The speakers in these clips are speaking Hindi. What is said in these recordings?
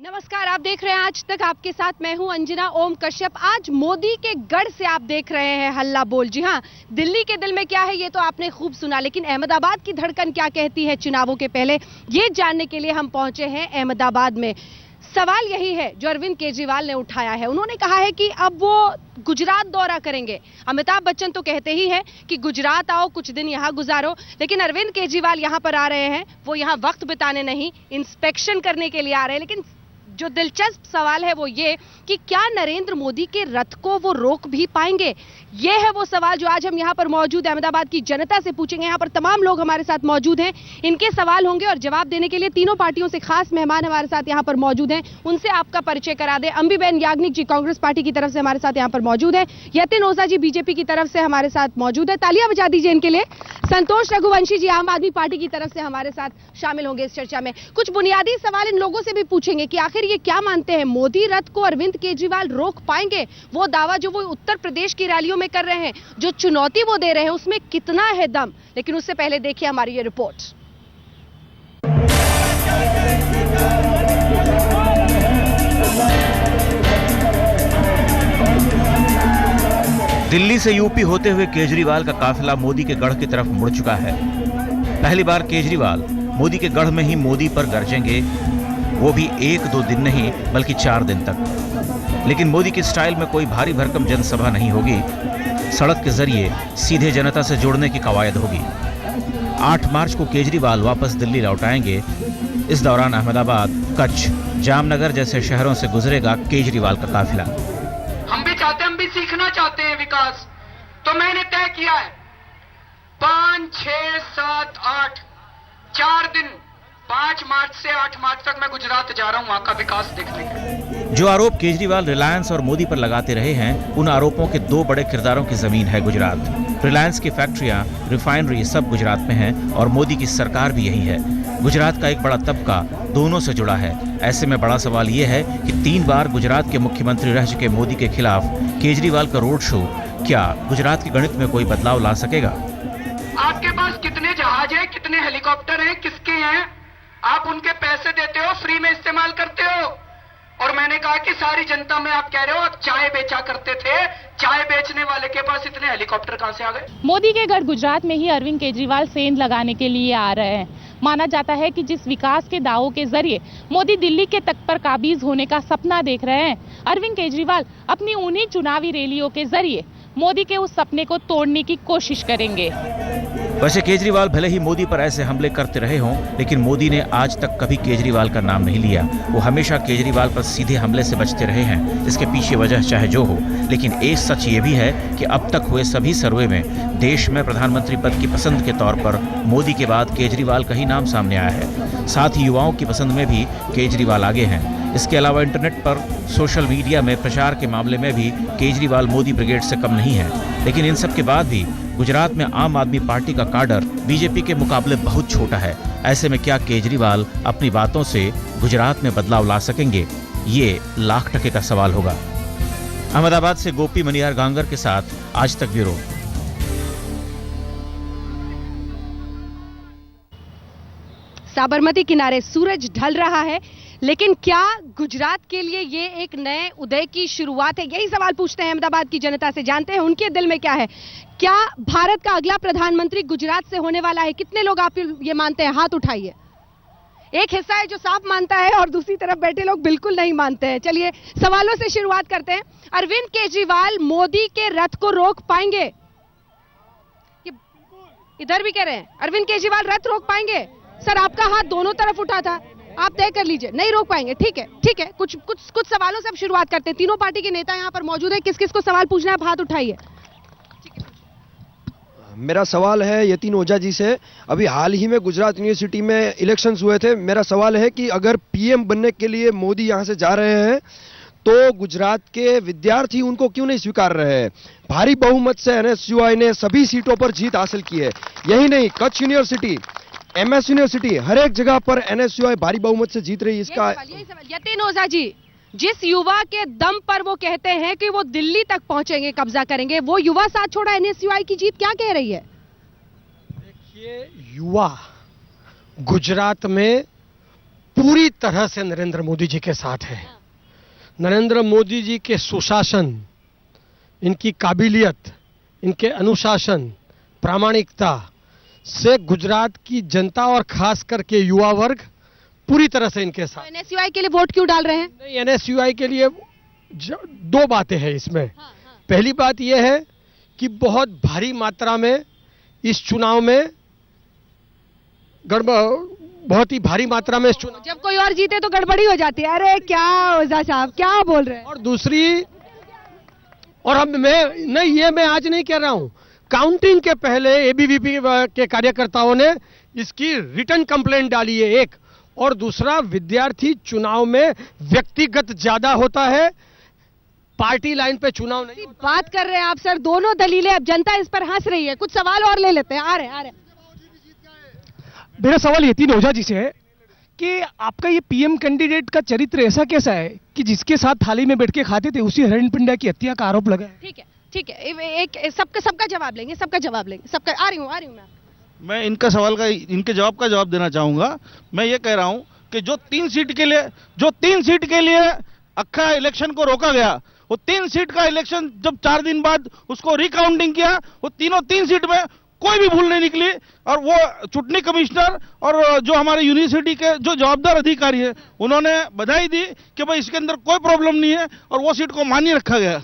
नमस्कार, आप देख रहे हैं आज तक। आपके साथ मैं हूं अंजना ओम कश्यप। आज मोदी के गढ़ से आप देख रहे हैं हल्ला बोल। जी हां, दिल्ली के दिल में क्या है ये तो आपने खूब सुना, लेकिन अहमदाबाद की धड़कन क्या कहती है चुनावों के पहले, ये जानने के लिए हम पहुंचे हैं अहमदाबाद में। सवाल यही है जो अरविंद केजरीवाल ने उठाया है। उन्होंने कहा है कि अब वो गुजरात दौरा करेंगे। अमिताभ बच्चन तो कहते ही है कि गुजरात आओ, कुछ दिन यहां गुजारो, लेकिन अरविंद केजरीवाल यहां पर आ रहे हैं। वो यहां वक्त बिताने नहीं, इंस्पेक्शन करने के लिए आ रहे हैं। लेकिन जो दिलचस्प सवाल है वो ये कि क्या नरेंद्र मोदी के रथ को वो रोक भी पाएंगे? ये है वो सवाल जो आज हम यहाँ पर मौजूद अहमदाबाद की जनता से पूछेंगे। यहाँ पर तमाम लोग हमारे साथ मौजूद हैं, इनके सवाल होंगे और जवाब देने के लिए तीनों पार्टियों से खास मेहमान हमारे साथ यहाँ पर मौजूद हैं। उनसे आपका परिचय करा दे। अंबीबेन याग्निक जी कांग्रेस पार्टी की तरफ से हमारे साथ यहाँ पर मौजूद है। यतिन ओझा जी बीजेपी की तरफ से हमारे साथ मौजूद है, तालियां बजा दीजिए इनके लिए। संतोष रघुवंशी जी आम आदमी पार्टी की तरफ से हमारे साथ शामिल होंगे इस चर्चा में। कुछ बुनियादी सवाल इन लोगों से भी पूछेंगे कि आखिर ये क्या मानते हैं, मोदी रथ को अरविंद केजरीवाल रोक पाएंगे? वो दावा जो वो उत्तर प्रदेश की रैलियों में कर रहे हैं, जो चुनौती वो दे रहे हैं, उसमें कितना है दम? लेकिन उससे पहले देखिए हमारी ये रिपोर्ट। दिल्ली से यूपी होते हुए केजरीवाल का काफिला मोदी के गढ़ की तरफ मुड़ चुका है। पहली बार केजरीवाल मोदी के गढ़ में ही मोदी पर गरजेंगे, वो भी 1-2 दिन नहीं बल्कि 4 दिन तक। लेकिन मोदी की स्टाइल में कोई भारी भरकम जनसभा नहीं होगी। सड़क के जरिए सीधे जनता से जोड़ने की कवायद होगी। 8 मार्च को केजरीवाल वापस दिल्ली लौट आएंगे। इस दौरान अहमदाबाद, कच्छ, जामनगर जैसे शहरों से गुजरेगा केजरीवाल का काफिला। हम भी चाहते हैं, हम भी सीखना चाहते हैं विकास। तो मैंने तय किया है 5, 6, 7, 8 4 दिन 5 मार्च से 8 मार्च तक मैं गुजरात जा रहा हूं वहां का विकास देखने के लिए। जो आरोप केजरीवाल रिलायंस और मोदी पर लगाते रहे हैं, उन आरोपों के 2 बड़े किरदारों की जमीन है गुजरात। रिलायंस की फैक्ट्रियां, रिफाइनरी सब गुजरात में हैं और मोदी की सरकार भी यही है। गुजरात का एक बड़ा तबका दोनों से जुड़ा है। ऐसे में बड़ा सवाल यह है कि 3 बार गुजरात के मुख्यमंत्री रह चुके मोदी के खिलाफ केजरीवाल का रोड शो क्या गुजरात के गणित में कोई बदलाव ला सकेगा? आपके पास कितने जहाज हैं, कितने हेलीकॉप्टर हैं, किसके हैं? आप उनके पैसे देते हो, फ्री में इस्तेमाल करते हो। और मैंने कहा कि सारी जनता में आप कह रहे हो, आप चाय बेचा करते थे, चाय बेचने वाले के पास इतने हेलीकॉप्टर कहां से आ गए? मोदी के गढ़ गुजरात में ही अरविंद केजरीवाल सेंध लगाने के लिए आ रहे हैं। माना जाता है कि जिस विकास के दावों के जरिए मोदी दिल्ली के तख्त पर काबिज होने का सपना देख रहे हैं, अरविंद केजरीवाल अपनी उन्हीं चुनावी रैलियों के जरिए मोदी के उस सपने को तोड़ने की कोशिश करेंगे। वैसे केजरीवाल भले ही मोदी पर ऐसे हमले करते रहे हों, लेकिन मोदी ने आज तक कभी केजरीवाल का नाम नहीं लिया। वो हमेशा केजरीवाल पर सीधे हमले से बचते रहे हैं। इसके पीछे वजह चाहे जो हो, लेकिन एक सच ये भी है कि अब तक हुए सभी सर्वे में देश में प्रधानमंत्री पद की पसंद के तौर पर मोदी के बाद केजरीवाल का ही नाम सामने आया है। साथ ही युवाओं की पसंद में भी केजरीवाल आगे हैं। इसके अलावा इंटरनेट पर, सोशल मीडिया में प्रचार के मामले में भी केजरीवाल मोदी ब्रिगेड से कम नहीं है। लेकिन इन सब के बाद भी गुजरात में आम आदमी पार्टी का काडर बीजेपी के मुकाबले बहुत छोटा है। ऐसे में क्या केजरीवाल अपनी बातों से गुजरात में बदलाव ला सकेंगे? ये लाख टके का सवाल होगा। अहमदाबाद से गोपी मनियार गांगर के साथ आज तक ब्यूरो। साबरमती किनारे सूरज ढल रहा है, लेकिन क्या गुजरात के लिए ये एक नए उदय की शुरुआत है? यही सवाल पूछते हैं अहमदाबाद की जनता से, जानते हैं उनके दिल में क्या है। क्या भारत का अगला प्रधानमंत्री गुजरात से होने वाला है? कितने लोग आप ये मानते हैं? हाथ उठाइए। एक हिस्सा है जो साफ मानता है और दूसरी तरफ बैठे लोग बिल्कुल नहीं मानते हैं। चलिए सवालों से शुरुआत करते हैं। अरविंद केजरीवाल मोदी के रथ को रोक पाएंगे? इधर भी कह रहे हैं अरविंद केजरीवाल रथ रोक पाएंगे। सर आपका हाथ दोनों तरफ उठा था, आप तय कर लीजिए। नहीं रोक पाएंगे, ठीक है ठीक है। कुछ सवालों से अब शुरुआत करते हैं। तीनों पार्टी के नेता यहाँ पर मौजूद है। किस किस को सवाल पूछना है, आप हाथ उठाइए। मेरा सवाल है यतिन ओझा जी से। अभी हाल ही में गुजरात यूनिवर्सिटी में इलेक्शंस हुए थे। मेरा सवाल है कि अगर पीएम बनने के लिए मोदी यहां से जा रहे हैं तो गुजरात के विद्यार्थी उनको क्यों नहीं स्वीकार रहे हैं? भारी बहुमत से एनएसयूआई ने सभी सीटों पर जीत हासिल की है। यही नहीं, कच्छ यूनिवर्सिटी, एमएस यूनिवर्सिटी, हर एक जगह पर एनएसयूआई भारी बहुमत से जीत रही है। इसका यतिन ओझा जी, जिस युवा के दम पर वो कहते हैं कि वो दिल्ली तक पहुंचेंगे, कब्जा करेंगे, वो युवा साथ छोड़ा एनएसयूआई की जीत क्या कह रही है? देखिए, युवा गुजरात में पूरी तरह से नरेंद्र मोदी जी के साथ है। नरेंद्र मोदी जी के सुशासन, इनकी काबिलियत, इनके अनुशासन, प्रामाणिकता से गुजरात की जनता और खास करके युवा वर्ग पूरी तरह से इनके साथ। एनएसयूआई के लिए वोट क्यों डाल रहे हैं? नहीं, एनएसयूआई के लिए दो बातें हैं इसमें। पहली बात यह है कि बहुत भारी मात्रा में इस चुनाव में बहुत ही भारी मात्रा में इस चुनाव, जब कोई और जीते तो गड़बड़ी हो जाती है। अरे क्या ओझा साहब क्या बोल रहे हैं? और दूसरी, और हम मैं आज नहीं कह रहा हूं, काउंटिंग के पहले एबीवीपी के कार्यकर्ताओं ने इसकी रिटर्न कंप्लेंट डाली है एक, और दूसरा विद्यार्थी चुनाव में व्यक्तिगत ज्यादा होता है, पार्टी लाइन पे चुनाव नहीं। बात कर रहे हैं आप सर, दोनों दलीलें, अब जनता इस पर हंस रही है। कुछ सवाल और ले लेते हैं, आ रहे मेरा सवाल यतीन ओझा जी से है कि आपका ये पीएम कैंडिडेट का चरित्र ऐसा कैसा है कि जिसके साथ थाली में बैठ के खाते थे उसी हरेन पंड्या की हत्या का आरोप लगा है? ठीक है, एक सबका जवाब लेंगे, सबका आ रही हूँ मैं इनका सवाल का, इनके जवाब का जवाब देना चाहूंगा। मैं ये कह रहा हूं कि जो तीन सीट के लिए अक्खा इलेक्शन को रोका गया, वो 3 सीट का इलेक्शन जब 4 दिन बाद उसको रिकाउंटिंग किया, वो तीन सीट में कोई भी भूल नहीं निकली, और वो चुनाव कमिश्नर और जो हमारे यूनिवर्सिटी के जो जवाबदार अधिकारी है उन्होंने बधाई दी कि भाई इसके अंदर कोई प्रॉब्लम नहीं है, और वो सीट को मान्य रखा गया।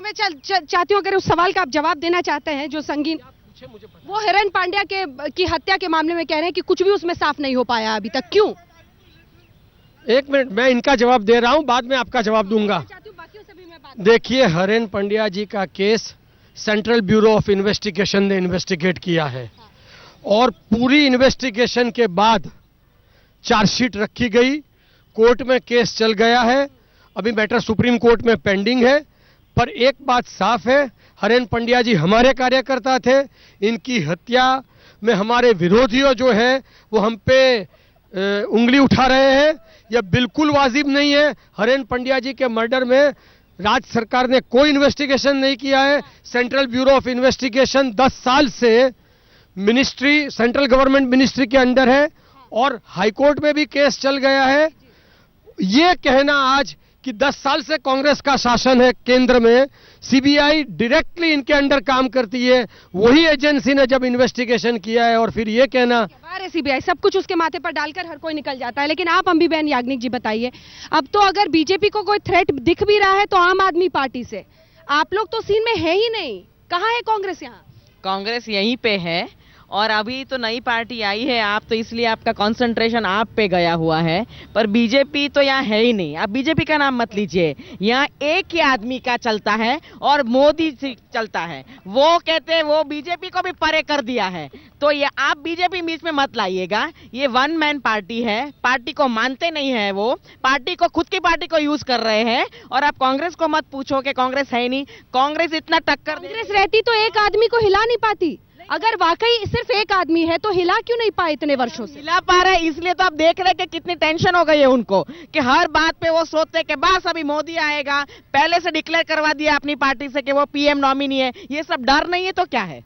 मैं चाहती हूँ अगर उस सवाल का आप जवाब देना चाहते हैं जो संगीन, वो हिरेन पांड्या की हत्या के मामले में कह रहे हैं कि कुछ भी उसमें साफ नहीं हो पाया अभी तक, क्यों? एक मिनट, मैं इनका जवाब दे रहा हूं, बाद में आपका जवाब दूंगा। देखिए, हरेन पंड्या जी का case central bureau of investigation ने इन्वेस्टिगेट किया है, और पूरी इन्वेस्टिगेशन के बाद चार्जशीट रखी गई, कोर्ट में केस चल गया है, अभी मैटर सुप्रीम कोर्ट में पेंडिंग है। पर एक बात साफ है, हरेन पंड्या जी हमारे कार्यकर्ता थे, इनकी हत्या में हमारे विरोधियों जो है वो हम पे उंगली उठा रहे हैं, यह बिल्कुल वाजिब नहीं है। हरेन पंड्या जी के मर्डर में राज्य सरकार ने कोई इन्वेस्टिगेशन नहीं किया है। सेंट्रल ब्यूरो ऑफ इन्वेस्टिगेशन 10 साल से मिनिस्ट्री, सेंट्रल गवर्नमेंट मिनिस्ट्री के अंडर है, और हाईकोर्ट में भी केस चल गया है। ये कहना आज कि 10 साल से कांग्रेस का शासन है केंद्र में, सीबीआई डायरेक्टली इनके अंडर काम करती है, वही एजेंसी ने जब इन्वेस्टिगेशन किया है, और फिर ये कहना सीबीआई सब कुछ उसके माथे पर डालकर हर कोई निकल जाता है। लेकिन आप अंबीबेन याग्निक जी बताइए, अब तो अगर बीजेपी को कोई थ्रेट दिख भी रहा है तो आम आदमी पार्टी से, आप लोग तो सीन में है ही नहीं, कहाँ है कांग्रेस? यहाँ कांग्रेस यहीं पे है, और अभी तो नई पार्टी आई है, आप तो इसलिए आपका कंसंट्रेशन आप पे गया हुआ है, पर बीजेपी तो यहाँ है ही नहीं। आप बीजेपी का नाम मत लीजिए, यहाँ एक ही आदमी का चलता है और मोदी से चलता है। वो कहते हैं वो बीजेपी को भी परे कर दिया है, तो ये आप बीजेपी बीच में मत लाइएगा। ये वन मैन पार्टी है, पार्टी को मानते नहीं है, वो पार्टी को, खुद की पार्टी को यूज कर रहे हैं, और आप कांग्रेस को मत पूछो कि कांग्रेस है ही नहीं। कांग्रेस इतना टक्कर, कांग्रेस रहती तो एक आदमी को हिला नहीं पाती। अगर वाकई सिर्फ एक आदमी है तो हिला क्यों नहीं पाए इतने वर्षों से? हिला पा रहे हैं इसलिए तो आप देख रहे हैं कि कितनी टेंशन हो गई है उनको, कि हर बात पे वो सोचते हैं कि बस अभी मोदी आएगा, पहले से डिक्लेयर करवा दिया अपनी पार्टी से कि वो पीएम नॉमिनी है। ये सब डर नहीं है तो क्या है?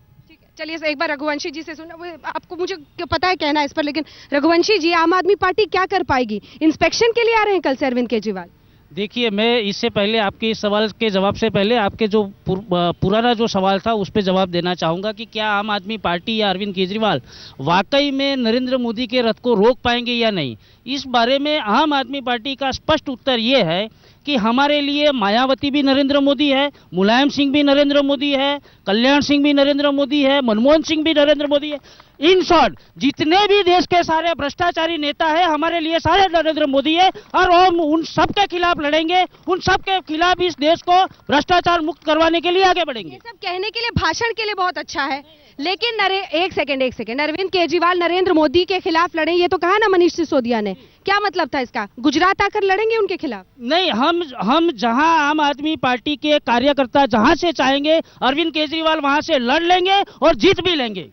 चलिए एक बार रघुवंशी जी से सुना, आपको मुझे पता है कहना है इस पर, लेकिन रघुवंशी जी, आम आदमी पार्टी क्या कर पाएगी? इंस्पेक्शन के लिए आ रहे हैं कल से अरविंद केजरीवाल। देखिए, मैं इससे पहले आपके इस सवाल के जवाब से पहले आपके जो पुराना जो सवाल था उस पर जवाब देना चाहूँगा कि क्या आम आदमी पार्टी या अरविंद केजरीवाल वाकई में नरेंद्र मोदी के रथ को रोक पाएंगे या नहीं। इस बारे में आम आदमी पार्टी का स्पष्ट उत्तर ये है कि हमारे लिए मायावती भी नरेंद्र मोदी है, मुलायम सिंह भी नरेंद्र मोदी है, कल्याण सिंह भी नरेंद्र मोदी है, मनमोहन सिंह भी नरेंद्र मोदी है। इन शॉर्ट, जितने भी देश के सारे भ्रष्टाचारी नेता है हमारे लिए सारे नरेंद्र मोदी है, और हम उन सब के खिलाफ लड़ेंगे, उन सब के खिलाफ इस देश को भ्रष्टाचार मुक्त करवाने के लिए आगे बढ़ेंगे। ये सब कहने के लिए, भाषण के लिए बहुत अच्छा है, लेकिन एक सेकंड, अरविंद केजरीवाल नरेंद्र मोदी के खिलाफ लड़े, ये तो कहा ना मनीष सिसोदिया ने, क्या मतलब था इसका? गुजरात आकर लड़ेंगे उनके खिलाफ? नहीं, हम जहां आम आदमी पार्टी के कार्यकर्ता जहां से चाहेंगे अरविंद केजरीवाल वहां से लड़ लेंगे और जीत भी लेंगे।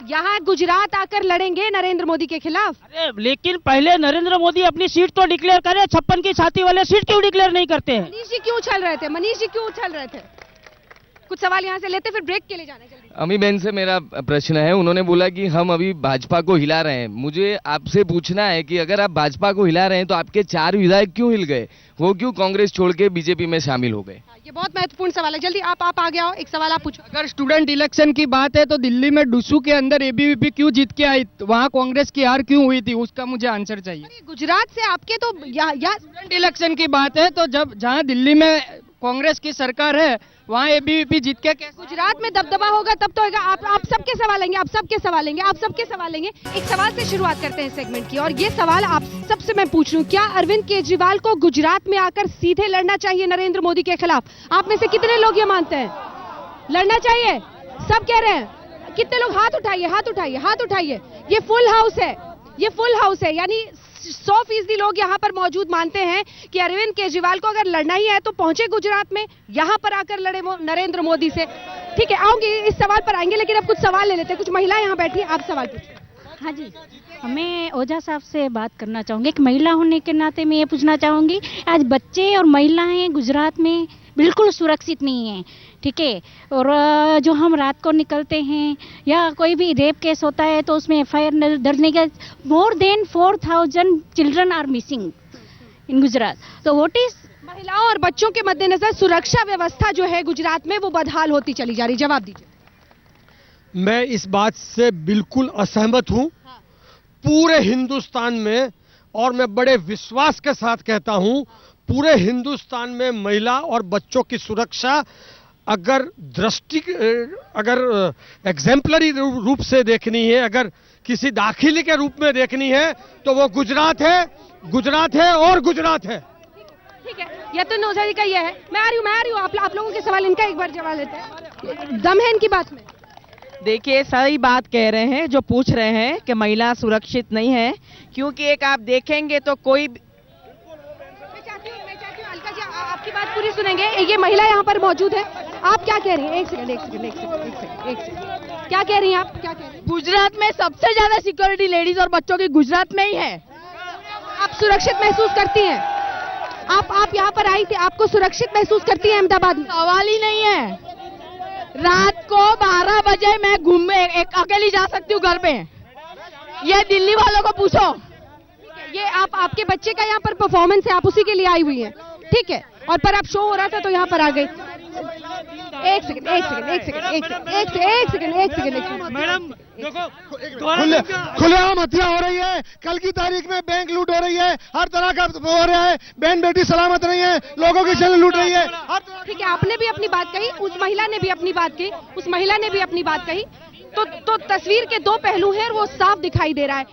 यहाँ गुजरात आकर लड़ेंगे नरेंद्र मोदी के खिलाफ? अरे लेकिन पहले नरेंद्र मोदी अपनी सीट तो डिक्लेयर करें, 56 की छाती वाले सीट क्यों डिक्लेयर नहीं करते हैं? मनीष जी क्यों उछल रहे थे? कुछ सवाल यहाँ से लेते फिर ब्रेक के लिए जाना है जल्दी। अमी बहन से मेरा प्रश्न है, उन्होंने बोला कि हम अभी भाजपा को हिला रहे हैं। मुझे आपसे पूछना है कि अगर आप भाजपा को हिला रहे हैं तो आपके 4 विधायक क्यों हिल गए, वो क्यों कांग्रेस छोड़ के बीजेपी में शामिल हो गए? ये बहुत महत्वपूर्ण सवाल है, जल्दी आप आगे आओ, एक सवाल आप पूछो। अगर स्टूडेंट इलेक्शन की बात है तो दिल्ली में डुसू के अंदर एबीवीपी क्यों जीत के आई, वहाँ कांग्रेस की हार क्यों हुई थी, उसका मुझे आंसर चाहिए। गुजरात से आपके तो स्टूडेंट इलेक्शन की बात है तो जब जहाँ दिल्ली में कांग्रेस की सरकार है वहाँ एबीवीपी जीत के कैसे? गुजरात में दबदबा होगा तब तो होगा। आप सबके सवाल लेंगे, आप सबके सवाल लेंगे, आप सबके सवाल लेंगे। एक सवाल से शुरुआत करते हैं सेगमेंट की, और ये सवाल आप सबसे मैं पूछ रही हूँ, क्या अरविंद केजरीवाल को गुजरात में आकर सीधे लड़ना चाहिए नरेंद्र मोदी के खिलाफ? आप में से कितने लोग ये मानते हैं लड़ना चाहिए? सब कह रहे हैं। कितने लोग हाथ उठाइए, हाथ उठाइए, हाथ उठाइए। ये फुल हाउस है, ये फुल हाउस है, यानी 100% लोग यहाँ पर मौजूद मानते हैं कि अरविंद केजरीवाल को अगर लड़ना ही है तो पहुंचे गुजरात में, यहाँ पर आकर लड़े नरेंद्र मोदी से। ठीक है, आऊंगी इस सवाल पर आएंगे, लेकिन अब कुछ सवाल ले लेते हैं। कुछ महिला यहाँ बैठी हैं, आप सवाल पूछिए। हाँ जी, मैं ओझा साहब से बात करना चाहूँगी। एक महिला होने के नाते मैं ये पूछना चाहूँगी, आज बच्चे और महिलाएं गुजरात में बिल्कुल सुरक्षित नहीं हैं, ठीक है। और जो हम रात को निकलते हैं या कोई भी रेप केस होता है तो उसमें एफआईआर दर्ज नहीं कर, more than 4000 children are missing in Gujarat. तो व्हाट इज महिलाओं और बच्चों के मद्देनजर सुरक्षा व्यवस्था जो है गुजरात में वो बदहाल होती चली जा रही, जवाब दीजिए। मैं इस बात से बिल्कुल असहमत हूं। पूरे हिंदुस्तान में, और मैं बड़े विश्वास के साथ कहता हूं, पूरे हिंदुस्तान में महिला और बच्चों की सुरक्षा अगर अगर एग्जाम्पलरी रूप से देखनी है, अगर किसी दाखिली के रूप में देखनी है तो वो गुजरात है, गुजरात है और गुजरात है। ठीक है, यतन ओझा जी का ये है। मैं आ रही हूँ, आप लोगों के सवाल इनका एक बार जवाब लेते हैं। दम है इनकी बात में? देखिए, सही बात कह रहे हैं जो पूछ रहे हैं कि महिला सुरक्षित नहीं है, क्योंकि एक आप देखेंगे तो कोई आपकी बात पूरी सुनेंगे। ये महिला यहाँ पर मौजूद है, आप क्या कह रही हैं? एक सेकंड, क्या कह रही हैं आप, क्या कह रही हैं? गुजरात में सबसे ज्यादा सिक्योरिटी लेडीज और बच्चों की गुजरात में ही है। आप सुरक्षित महसूस करती हैं? आप यहाँ पर आई थी, आपको सुरक्षित महसूस करती हैं अहमदाबाद में? सवाल ही नहीं है। रात को 12 बजे मैं अकेली जा सकती हूँ घर पे, ये दिल्ली वालों को पूछो। ये आपके बच्चे का यहाँ पर परफॉर्मेंस है, आप उसी के लिए आई हुई हैं, ठीक है। और पर आप शो हो रहा था तो यहाँ पर आ गई। एक सेकंड मैडम देखो, खुलेआम हत्या हो रही है, कल की तारीख में बैंक लूट हो रही है, हर तरह का हो रहा है, बहन बेटी सलामत नहीं है, लोगों की जान लूट रही है। ठीक है, आपने भी अपनी बात कही, उस महिला ने भी अपनी बात कही, उस महिला ने भी अपनी बात कही। तो तस्वीर के दो पहलू हैं और वो साफ दिखाई दे रहा है।